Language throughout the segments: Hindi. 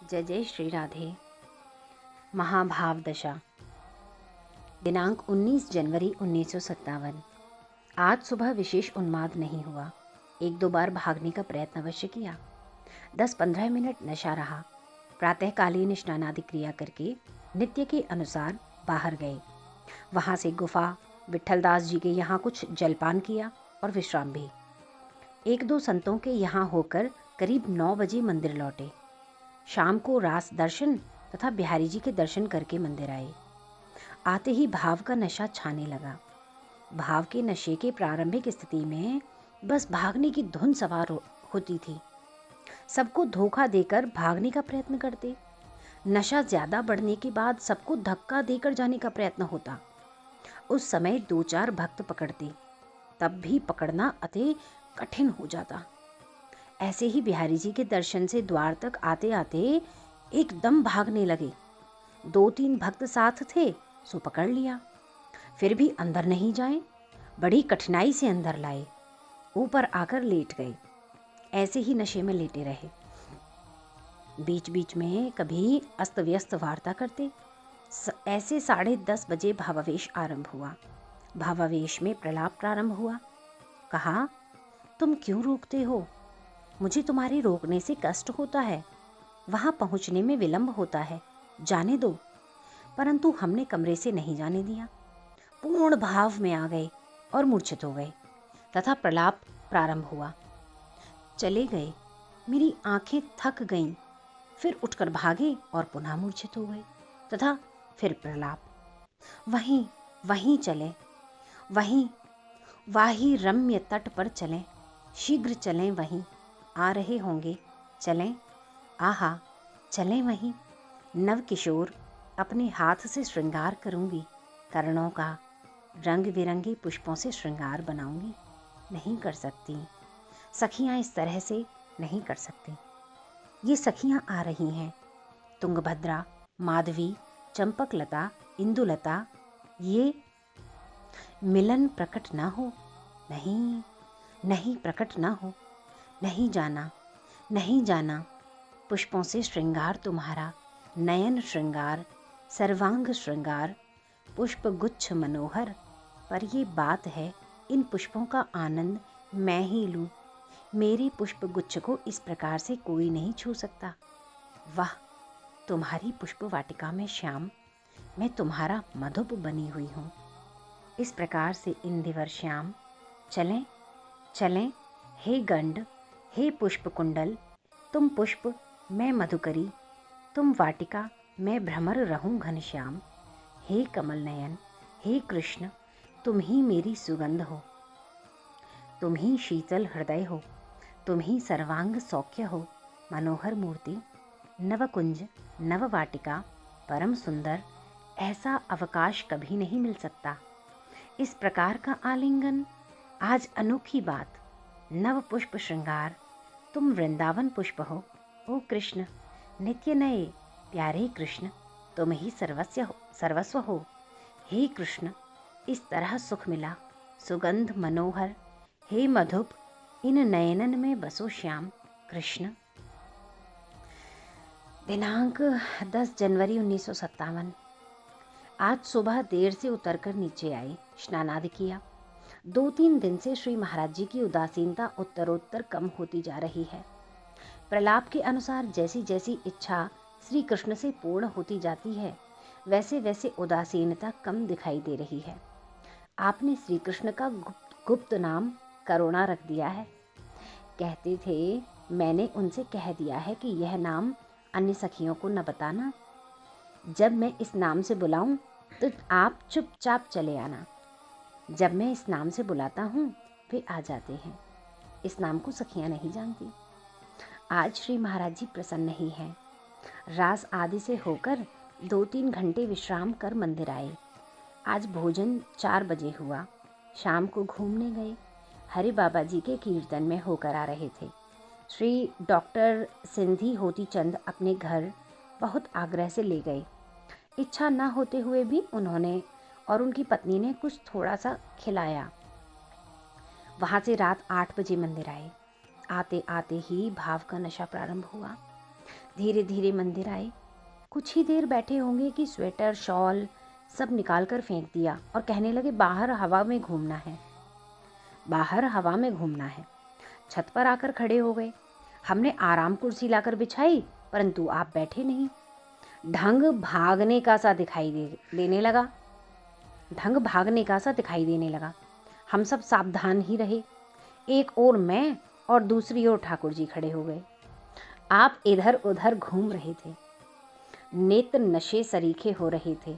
जय जय श्री राधे। महाभाव दशा। दिनांक 19 जनवरी 1957। आज सुबह विशेष उन्माद नहीं हुआ। एक दो बार भागने का प्रयत्न अवश्य किया। 10-15 मिनट नशा रहा। प्रातःकालीन स्नानादि क्रिया करके नित्य के अनुसार बाहर गए। वहाँ से गुफा विट्ठलदास जी के यहाँ कुछ जलपान किया और विश्राम भी। एक दो संतों के यहाँ होकर करीब 9 बजे मंदिर लौटे। शाम को रास दर्शन तथा बिहारी जी के दर्शन करके मंदिर आए। आते ही भाव का नशा छाने लगा। भाव के नशे के प्रारंभिक स्थिति में बस भागने की धुन सवार होती थी। सबको धोखा देकर भागने का प्रयत्न करते। नशा ज्यादा बढ़ने के बाद सबको धक्का देकर जाने का प्रयत्न होता। उस समय 2-4 भक्त पकड़ते, तब भी पकड़ना अति कठिन हो जाता। ऐसे ही बिहारी जी के दर्शन से द्वार तक आते आते एकदम भागने लगे। 2-3 भक्त साथ थे, सो पकड़ लिया। फिर भी अंदर नहीं जाए, बड़ी कठिनाई से अंदर लाए। ऊपर आकर लेट गए। ऐसे ही नशे में लेटे रहे। बीच बीच में कभी अस्त व्यस्त वार्ता करते। ऐसे 10:30 बजे भावावेश आरंभ हुआ। भावावेश में प्रलाप प्रारंभ हुआ। कहा, तुम क्यों रोकते हो? मुझे तुम्हारे रोकने से कष्ट होता है, वहां पहुंचने में विलंब होता है, जाने दो। परंतु हमने कमरे से नहीं जाने दिया। पूर्ण भाव में आ गए और मूर्छित हो गए तथा प्रलाप प्रारंभ हुआ। चले गए। मेरी आंखें थक गईं। फिर उठकर भागे और पुनः मूर्छित हो गए तथा फिर प्रलाप। वहीं वहीं चले, वहीं वाही रम्य तट पर चलें, शीघ्र चलें, वहीं आ रहे होंगे, चलें। आहा, चलें वहीं। नव किशोर अपने हाथ से श्रृंगार करूंगी, कर्णों का रंग बिरंगे पुष्पों से श्रृंगार बनाऊंगी। नहीं कर सकती सखियां, इस तरह से नहीं कर सकती। ये सखियां आ रही हैं, तुंगभद्रा, माधवी, चंपकलता, इंदुलता। ये मिलन प्रकट ना हो, नहीं नहीं प्रकट ना हो। नहीं जाना, नहीं जाना। पुष्पों से श्रृंगार तुम्हारा, नयन श्रृंगार, सर्वांग श्रृंगार, पुष्प गुच्छ मनोहर। पर ये बात है, इन पुष्पों का आनंद मैं ही लूं। मेरे पुष्प गुच्छ को इस प्रकार से कोई नहीं छू सकता। वाह, तुम्हारी पुष्प वाटिका में श्याम, मैं तुम्हारा मधुप बनी हुई हूँ। इस प्रकार से इंदिवर श्याम, चलें चलें। हे गंड, हे पुष्प कुंडल, तुम पुष्प मैं मधुकरी, तुम वाटिका मैं भ्रमर रहूं घनश्याम। हे कमल नयन, हे कृष्ण, तुम ही मेरी सुगंध हो, तुम ही शीतल हृदय हो, तुम ही सर्वांग सौख्य हो। मनोहर मूर्ति, नवकुंज, नव वाटिका, परम सुंदर, ऐसा अवकाश कभी नहीं मिल सकता। इस प्रकार का आलिंगन, आज अनोखी बात। नव पुष्प श्रृंगार, तुम वृंदावन पुष्प हो। ओ कृष्ण, नित्य नए प्यारे कृष्ण, तुम ही सर्वस्व हो। हे कृष्ण, इस तरह सुख मिला, सुगंध मनोहर, हे मधुप, इन नयनन में बसो श्याम कृष्ण। दिनांक 10 जनवरी 1957। आज सुबह देर से उतरकर नीचे आई, स्नानादि किया। 2-3 दिन से श्री महाराज जी की उदासीनता उत्तरोत्तर कम होती जा रही है। प्रलाप के अनुसार जैसी जैसी इच्छा श्री कृष्ण से पूर्ण होती जाती है, वैसे वैसे उदासीनता कम दिखाई दे रही है। आपने श्री कृष्ण का गुप्त नाम करुणा रख दिया है। कहते थे, मैंने उनसे कह दिया है कि यह नाम अन्य सखियों को न बताना। जब मैं इस नाम से बुलाऊं तो आप चुपचाप चले आना। जब मैं इस नाम से बुलाता हूँ वे आ जाते हैं। इस नाम को सखियां नहीं जानती। आज श्री महाराज जी प्रसन्न ही हैं। रास आदि से होकर 2-3 घंटे विश्राम कर मंदिर आए। आज भोजन 4 बजे हुआ। शाम को घूमने गए। हरि बाबा जी के कीर्तन में होकर आ रहे थे। श्री डॉक्टर सिंधी होती चंद अपने घर बहुत आग्रह से ले गए। इच्छा न होते हुए भी उन्होंने और उनकी पत्नी ने कुछ थोड़ा सा खिलाया। वहाँ से रात 8 बजे मंदिर आए। आते आते ही भाव का नशा प्रारंभ हुआ। धीरे धीरे मंदिर आए। कुछ ही देर बैठे होंगे कि स्वेटर शॉल सब निकाल कर फेंक दिया और कहने लगे बाहर हवा में घूमना है, बाहर हवा में घूमना है। छत पर आकर खड़े हो गए। हमने आराम कुर्सी लाकर बिछाई, परंतु आप बैठे नहीं। ढंग भागने का सा देने लगा। ढंग भागने का सा दिखाई देने लगा। हम सब सावधान ही रहे। एक ओर मैं और दूसरी ओर ठाकुर जी खड़े हो गए। आप इधर उधर घूम रहे थे, नेत्र नशे सरीखे हो रहे थे।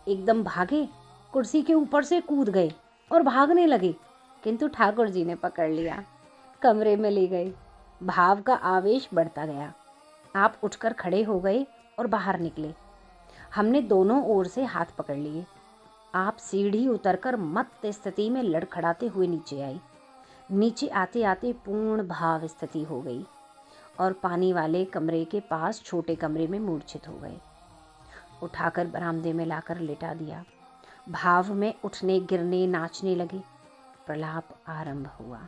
एकदम भागे, कुर्सी के ऊपर से कूद गए और भागने लगे, किंतु ठाकुर जी ने पकड़ लिया, कमरे में ले गए। भाव का आवेश बढ़ता गया। आप उठकर खड़े हो गए और बाहर निकले। हमने दोनों ओर से हाथ पकड़ लिए। आप सीढ़ी उतरकर मत्त स्थिति में लड़खड़ाते हुए नीचे आई। नीचे आते आते पूर्ण भाव स्थिति हो गई और पानी वाले कमरे के पास छोटे कमरे में मूर्छित हो गए। उठाकर बरामदे में लाकर लिटा दिया। भाव में उठने गिरने नाचने लगे। प्रलाप आरंभ हुआ।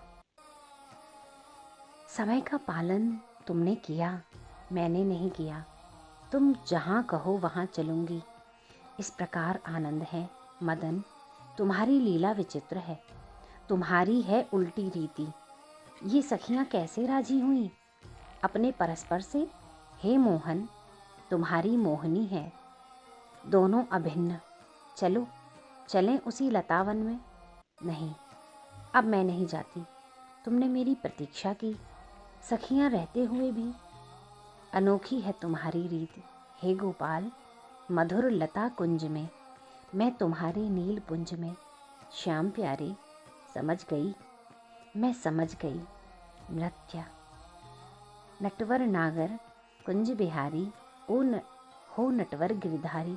समय का पालन तुमने किया, मैंने नहीं किया। तुम जहाँ कहो वहाँ चलूंगी, इस प्रकार आनंद है। मदन, तुम्हारी लीला विचित्र है, तुम्हारी है उल्टी रीति। ये सखियाँ कैसे राजी हुई अपने परस्पर से? हे मोहन, तुम्हारी मोहनी है, दोनों अभिन्न। चलो चलें उसी लतावन में। नहीं, अब मैं नहीं जाती। तुमने मेरी प्रतीक्षा की, सखियाँ रहते हुए भी। अनोखी है तुम्हारी रीति। हे गोपाल, मधुर लता कुंज में, मैं तुम्हारे नील पुंज में। श्याम प्यारे, समझ गई, मैं समझ गई। नृत्य नटवर नागर कुंज बिहारी, हो नटवर गिरधारी।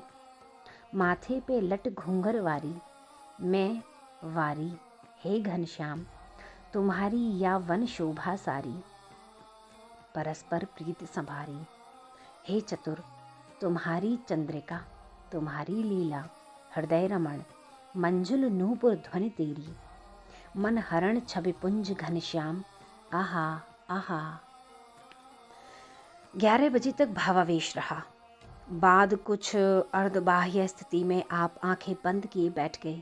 माथे पे लट घूंघर वारी, मैं वारी। हे घनश्याम, तुम्हारी या वन शोभा सारी। परस्पर प्रीत संभारी। हे चतुर, तुम्हारी चंद्रिका, तुम्हारी लीला। हृदय रमण, मंजुल नूपुर ध्वनि तेरी। मन हरण छवि पुंज घनश्याम, आहा आहा। 11 बजे तक भावावेश रहा। बाद कुछ अर्धबाह्य स्थिति में आप आंखें बंद किए बैठ गए।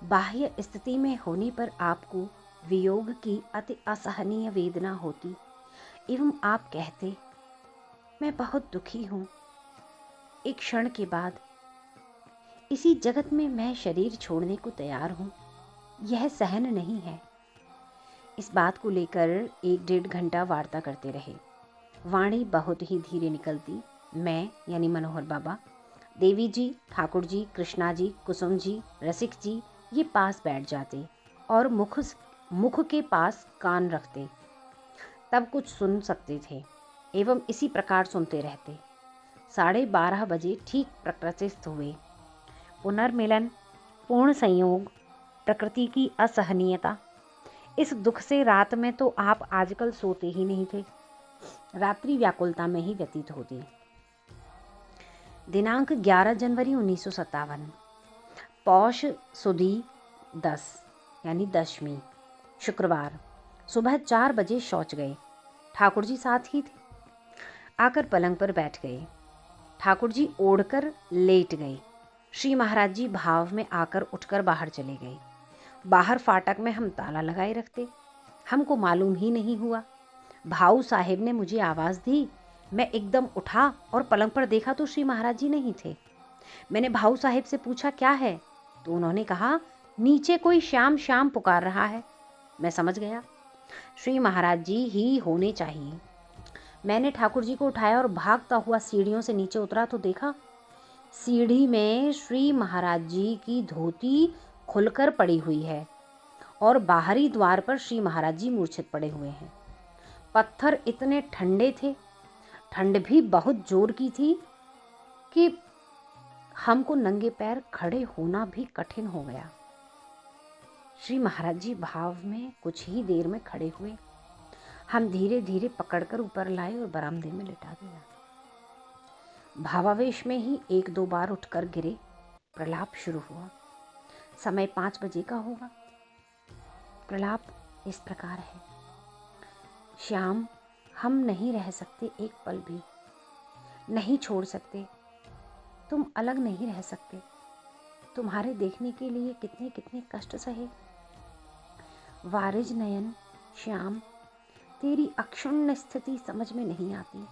बाह्य स्थिति में होने पर आपको वियोग की अति असहनीय वेदना होती एवं आप कहते, मैं बहुत दुखी हूँ। एक क्षण के बाद, इसी जगत में मैं शरीर छोड़ने को तैयार हूँ, यह सहन नहीं है। इस बात को लेकर 1-1.5 घंटा वार्ता करते रहे। वाणी बहुत ही धीरे निकलती। मैं यानी मनोहर बाबा, देवी जी, ठाकुर जी, कृष्णा जी, कुसुम जी, रसिक जी ये पास बैठ जाते और मुख के पास कान रखते, तब कुछ सुन सकते थे एवं इसी प्रकार सुनते रहते। 12:30 बजे ठीक प्रकृतिस्थ हुए। पुनर्मिलन, पूर्ण संयोग, प्रकृति की असहनीयता, इस दुख से रात में तो आप आजकल सोते ही नहीं थे। रात्रि व्याकुलता में ही व्यतीत होती। दिनांक 11 जनवरी 1957, पौष सुदी 10 यानी दशमी, शुक्रवार, सुबह 4 बजे शौच गए। ठाकुर जी साथ ही थे। आकर पलंग पर बैठ गए। ठाकुर जी ओढ़कर लेट गए। श्री महाराज जी भाव में आकर उठकर बाहर चले गए। बाहर फाटक में हम ताला लगाए रखते, हमको मालूम ही नहीं हुआ। भाऊ साहेब ने मुझे आवाज़ दी। मैं एकदम उठा और पलंग पर देखा तो श्री महाराज जी नहीं थे। मैंने भाऊ साहेब से पूछा क्या है, तो उन्होंने कहा नीचे कोई श्याम श्याम पुकार रहा है। मैं समझ गया श्री महाराज जी ही होने चाहिए। मैंने ठाकुर जी को उठाया और भागता हुआ सीढ़ियों से नीचे उतरा तो देखा सीढ़ी में श्री महाराज जी की धोती खुलकर पड़ी हुई है और बाहरी द्वार पर श्री महाराज जी मूर्छित पड़े हुए हैं। पत्थर इतने ठंडे थे, ठंड भी बहुत जोर की थी कि हमको नंगे पैर खड़े होना भी कठिन हो गया। श्री महाराज जी भाव में कुछ ही देर में खड़े हुए। हम धीरे धीरे पकड़कर ऊपर लाए और बरामदे में लिटा दिया। भावावेश में ही 1-2 बार उठकर गिरे। प्रलाप शुरू हुआ। समय 5 बजे का होगा। प्रलाप इस प्रकार है। श्याम, हम नहीं रह सकते एक पल भी। नहीं छोड़ सकते, तुम अलग नहीं रह सकते। तुम्हारे देखने के लिए कितने कितने कष्ट सहे। वारिज नयन श्याम, तेरी अक्षुण्ण स्थिति समझ में नहीं आती।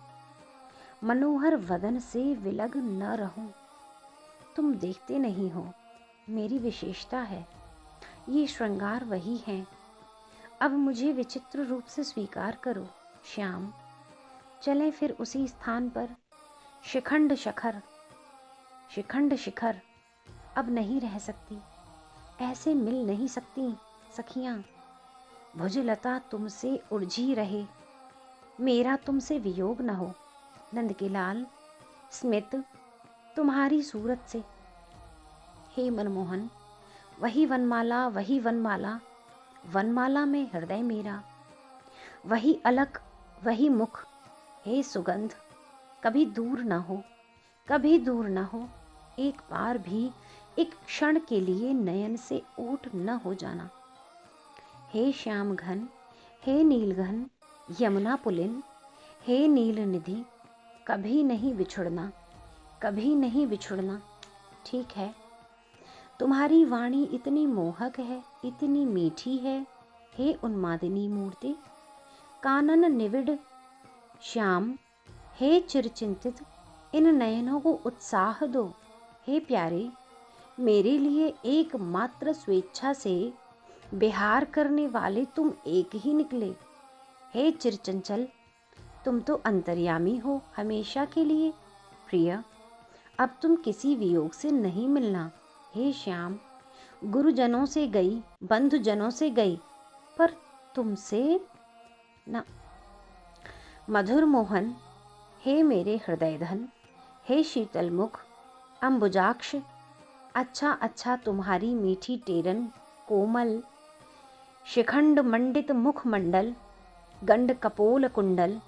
मनोहर वदन से विलग न रहूं, तुम देखते नहीं हो, मेरी विशेषता है। ये श्रृंगार वही हैं, अब मुझे विचित्र रूप से स्वीकार करो श्याम। चलें फिर उसी स्थान पर, शिखंड शिखर अब नहीं रह सकती, ऐसे मिल नहीं सकती सखियां। भुजलता तुमसे उलझी रहे, मेरा तुमसे वियोग न हो। नंद के लाल, स्मित तुम्हारी सूरत से। हे मनमोहन, वही वनमाला वनमाला में हृदय मेरा। वही अलक, वही मुख, हे सुगंध, कभी दूर न हो, कभी दूर न हो। एक बार भी, एक क्षण के लिए नयन से ओट न हो जाना। हे श्याम घन, हे नीलघन, यमुना पुलिन, हे नील निधि, कभी नहीं बिछुड़ना, कभी नहीं बिछुड़ना। ठीक है, तुम्हारी वाणी इतनी मोहक है, इतनी मीठी है, हे उन्मादिनी मूर्ति। कानन निविड़ श्याम, हे चिरचिंतित, इन नयनों को उत्साह दो। हे प्यारे, मेरे लिए एकमात्र स्वेच्छा से विहार करने वाले तुम एक ही निकले। हे चिरचंचल, तुम तो अंतर्यामी हो हमेशा के लिए। प्रिय, अब तुम किसी वियोग से नहीं मिलना। हे श्याम, गुरुजनों से गई, बंधुजनों से गई, पर तुमसे न। मधुर मोहन, हे मेरे हृदय धन, हे शीतल मुख, अंबुजाक्ष, अच्छा तुम्हारी मीठी टेरन, कोमल शिखंड मंडित मुख मंडल, गंड कपोल कुंडल,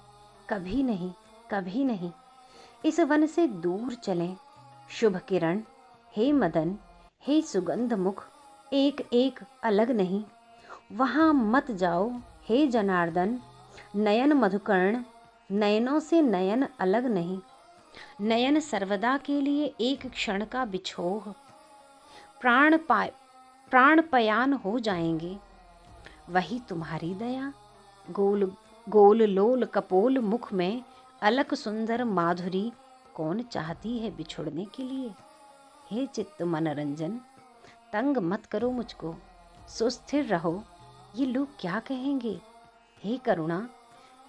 कभी नहीं, कभी नहीं इस वन से दूर चलें। शुभ किरण, हे मदन, हे सुगंध मुख, एक एक अलग नहीं, वहाँ मत जाओ। हे जनार्दन, नयन मधुकर्ण, नयनों से नयन अलग नहीं। नयन सर्वदा के लिए एक क्षण का बिछोह, प्राणपयान हो जाएंगे। वही तुम्हारी दया, गोल गोल लोल कपोल मुख में अलक सुंदर माधुरी, कौन चाहती है बिछुड़ने के लिए। हे चित्त मनोरंजन, तंग मत करो मुझको, सुस्थिर रहो, ये लोग क्या कहेंगे। हे करुणा,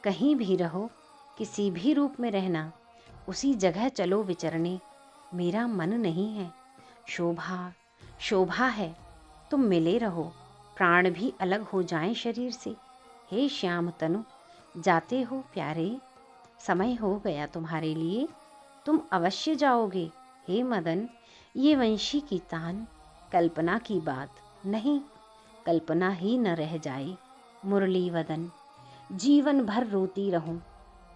कहीं भी रहो, किसी भी रूप में रहना, उसी जगह चलो विचरने। मेरा मन नहीं है, शोभा है, तुम मिले रहो, प्राण भी अलग हो जाएं शरीर से। हे श्याम तनु, जाते हो प्यारे, समय हो गया तुम्हारे लिए, तुम अवश्य जाओगे। हे मदन, ये वंशी की तान, कल्पना की बात नहीं, कल्पना ही न रह जाए। मुरली वदन, जीवन भर रोती रहूं,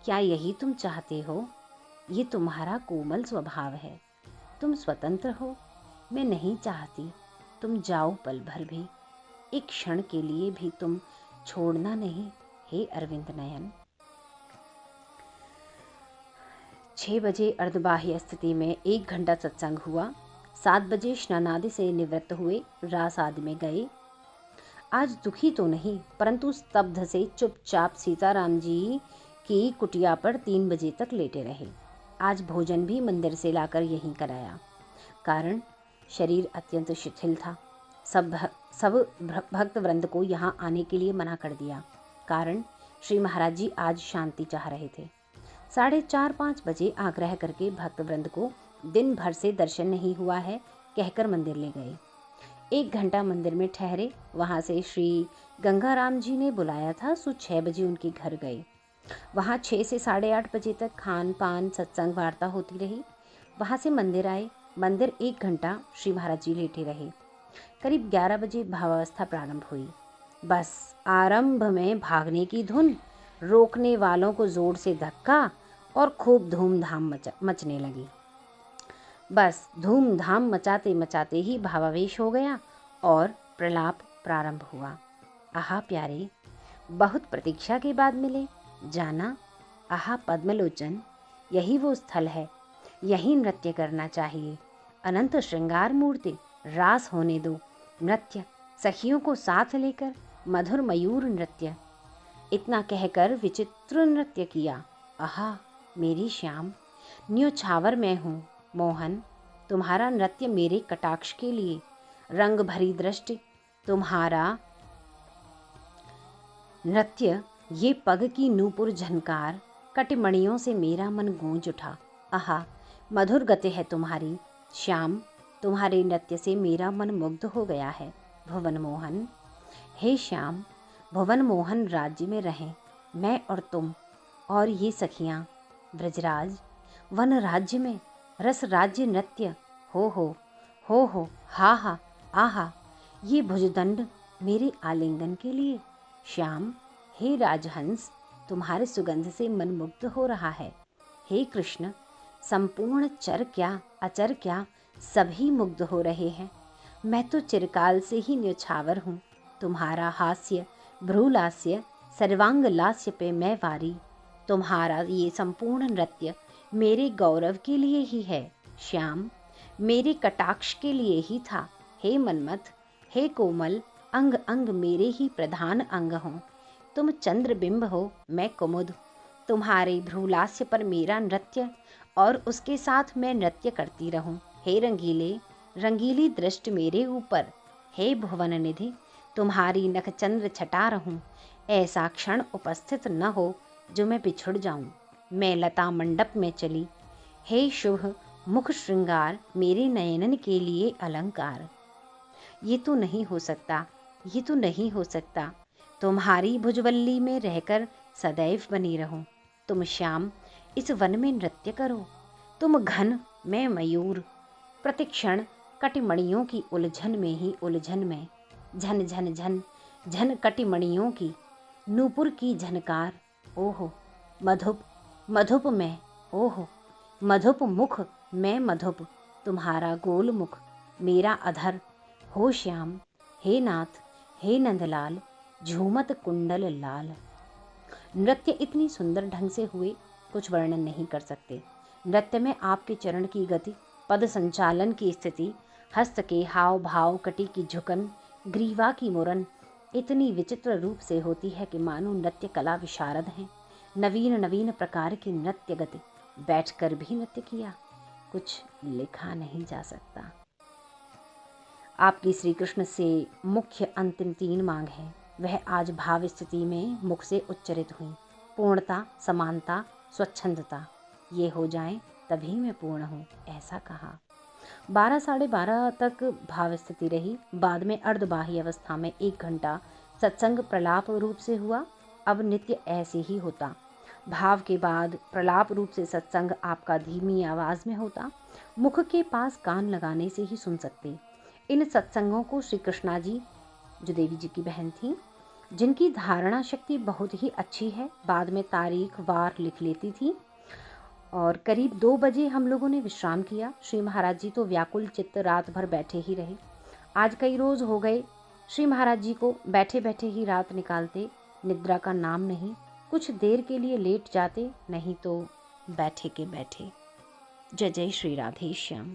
क्या यही तुम चाहते हो। ये तुम्हारा कोमल स्वभाव है, तुम स्वतंत्र हो, मैं नहीं चाहती तुम जाओ पल भर भी, एक क्षण के लिए भी तुम छोड़ना नहीं। हे अरविंद नयन। 6 बजे अर्धबाह्य स्थिति में 1 घंटा सत्संग हुआ। 7 बजे स्नानादि से निवृत्त हुए, रास आदि में गए। आज दुखी तो नहीं, परंतु स्तब्ध से चुपचाप सीताराम जी की कुटिया पर 3 बजे तक लेटे रहे। आज भोजन भी मंदिर से लाकर यहीं कराया, कारण शरीर अत्यंत शिथिल था। सब भक्त वृंद को यहाँ आने के लिए मना कर दिया, कारण श्री महाराज जी आज शांति चाह रहे थे। 4:30-5 बजे आग्रह करके भक्त वृंद को दिन भर से दर्शन नहीं हुआ है कहकर मंदिर ले गए। 1 घंटा मंदिर में ठहरे, वहाँ से श्री गंगाराम जी ने बुलाया था, सो 6 बजे उनके घर गए। वहाँ 6 से 8:30 बजे तक खान पान सत्संग वार्ता होती रही। वहाँ से मंदिर आए, मंदिर 1 घंटा श्री महाराज जी लेटे रहे। करीब 11 बजे भावावस्था प्रारंभ हुई। बस आरंभ में भागने की धुन, रोकने वालों को जोर से धक्का और खूब धूमधाम मचने लगी। बस धूमधाम मचाते मचाते ही भावावेश हो गया और प्रलाप प्रारंभ हुआ। आहा प्यारे, बहुत प्रतीक्षा के बाद मिले, जाना। आहा पद्मलोचन, यही वो स्थल है, यही नृत्य करना चाहिए। अनंत श्रृंगार मूर्ति, रास होने दो नृत्य, सखियों को साथ लेकर मधुर मयूर नृत्य। इतना कहकर विचित्र नृत्य किया। आहा मेरी श्याम, न्योछावर मैं हूँ मोहन, तुम्हारा नृत्य मेरे कटाक्ष के लिए। रंग भरी दृष्टि तुम्हारा नृत्य, ये पग की नूपुर झनकार, कटिमणियों से मेरा मन गूंज उठा। आहा मधुर गति है तुम्हारी श्याम, तुम्हारे नृत्य से मेरा मन मुग्ध हो गया है। भुवन मोहन, हे श्याम, भुवन मोहन राज्य में रहें मैं और तुम और ये सखियां। ब्रजराज वन राज्य में रस राज्य नृत्य, हो हा हा आहा, ये भुजदंड मेरे आलिंगन के लिए। श्याम, हे राजहंस, तुम्हारे सुगंध से मन मुग्ध हो रहा है। हे कृष्ण, संपूर्ण चर क्या अचर क्या सभी मुग्ध हो रहे हैं। मैं तो चिरकाल से ही न्योछावर हूँ। तुम्हारा हास्य भ्रूलास्य सर्वांग लास्य पे मैं वारी। तुम्हारा ये संपूर्ण नृत्य मेरे गौरव के लिए ही है श्याम, मेरे कटाक्ष के लिए ही था। हे मनमथ, हे कोमल, अंग अंग मेरे ही प्रधान अंग हो। तुम चंद्रबिंब हो, मैं कुमुद। तुम्हारे भ्रूलास्य पर मेरा नृत्य और उसके साथ मैं नृत्य करती रहूं। हे रंगीले, रंगीली दृष्टि मेरे ऊपर। हे भुवन निधि, तुम्हारी नख चंद्र छटा रहूं। ऐसा क्षण उपस्थित न हो जो मैं बिछुड़ जाऊं। मैं लता मंडप में चली। हे शुभ मुख श्रृंगार, मेरे नयनन के लिए अलंकार। ये तो नहीं हो सकता, ये तो नहीं हो सकता। तुम्हारी भुजवल्ली में रहकर सदैव बनी रहूं। तुम श्याम इस वन में नृत्य करो। तुम घन, मैं मयूर। प्रतिक्षण कटिमणियों की उलझन में ही उलझन में, झन झन झन झन कटिमणियों की नूपुर की झनकार। ओहो मधुप मधुप मैं, ओहो मधुप मुख मैं मधुप। तुम्हारा गोल मुख मेरा अधर। हो श्याम, हे नाथ, हे नंदलाल, झूमत कुंडल लाल। नृत्य इतनी सुंदर ढंग से हुए कुछ वर्णन नहीं कर सकते। नृत्य में आपके चरण की गति, पद संचालन की स्थिति, हस्त के हाव भाव, कटी की झुकन, ग्रीवा की मुरन इतनी विचित्र रूप से होती है कि मानो नृत्य कला विशारद हैं। नवीन नवीन प्रकार की नृत्य गति, बैठकर भी नृत्य किया, कुछ लिखा नहीं जा सकता। आपकी श्री कृष्ण से मुख्य अंतिम 3 मांग है, वह आज भाव स्थिति में मुख से उच्चरित हुई। पूर्णता, समानता, स्वच्छंदता, ये हो जाएं तभी मैं पूर्ण हूँ, ऐसा कहा। 12 साढ़े 12 तक भाव स्थिति रही। बाद में अर्धबाह्य अवस्था में 1 घंटा सत्संग प्रलाप रूप से हुआ। अब नित्य ऐसे ही होता। भाव के बाद प्रलाप रूप से सत्संग आपका धीमी आवाज में होता, मुख के पास कान लगाने से ही सुन सकते। इन सत्संगों को श्री कृष्णा जी, जो देवी जी की बहन थी, जिनकी धारणा शक्ति बहुत ही अच्छी है, बाद में तारीख वार लिख लेती थी। और करीब 2 बजे हम लोगों ने विश्राम किया। श्री महाराज जी तो व्याकुल चित्त रात भर बैठे ही रहे। आज कई रोज हो गए श्री महाराज जी को बैठे बैठे ही रात निकालते, निद्रा का नाम नहीं। कुछ देर के लिए लेट जाते, नहीं तो बैठे के बैठे। जय जय श्री राधे श्याम।